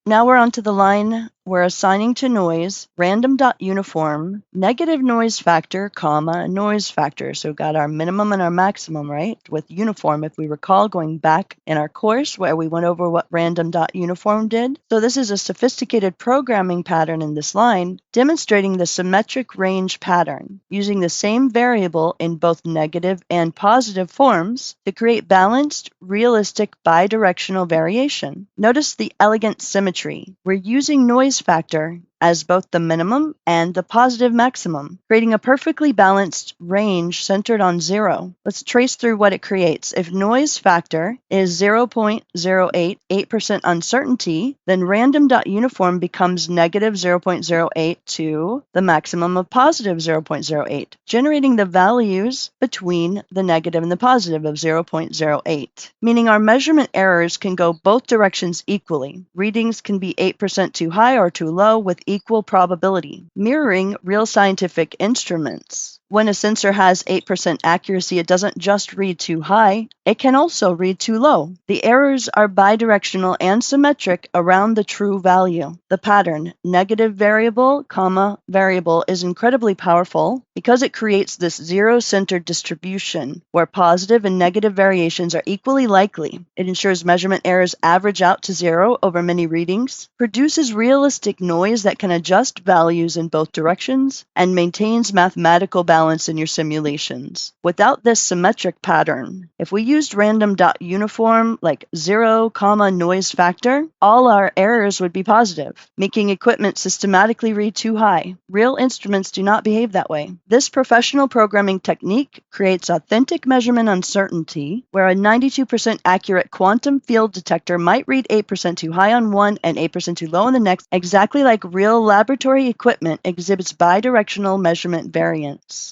Now we're onto the line we're assigning to noise random.uniform negative noise factor, comma, noise factor. So we've got our minimum and our maximum, right? With uniform, if we recall going back in our course where we went over what random.uniform did. So this is a sophisticated programming pattern in this line demonstrating the symmetric range pattern using the same variable in both negative and positive forms to create balanced, realistic bidirectional variation. Notice the elegant symmetry. We're using noise factor as both the minimum and the positive maximum, creating a perfectly balanced range centered on 0. Let's trace through what it creates. If noise factor is 0.088% uncertainty, then random.uniform becomes negative 0.08 to the maximum of positive 0.08, generating the values between the negative and the positive of 0.08, meaning our measurement errors can go both directions equally. Readings can be 8% too high or too low with equal probability, mirroring real scientific instruments. When a sensor has 8% accuracy, it doesn't just read too high, it can also read too low. The errors are bidirectional and symmetric around the true value. The pattern, negative variable, comma, variable, is incredibly powerful because it creates this zero-centered distribution where positive and negative variations are equally likely. It ensures measurement errors average out to 0 over many readings, produces realistic noise that can adjust values in both directions, and maintains mathematical balance in your simulations. Without this symmetric pattern, if we used random.uniform like 0, noise factor, all our errors would be positive, making equipment systematically read too high. Real instruments do not behave that way. This professional programming technique creates authentic measurement uncertainty, where a 92% accurate quantum field detector might read 8% too high on one and 8% too low on the next, exactly like real laboratory equipment exhibits bidirectional measurement variance.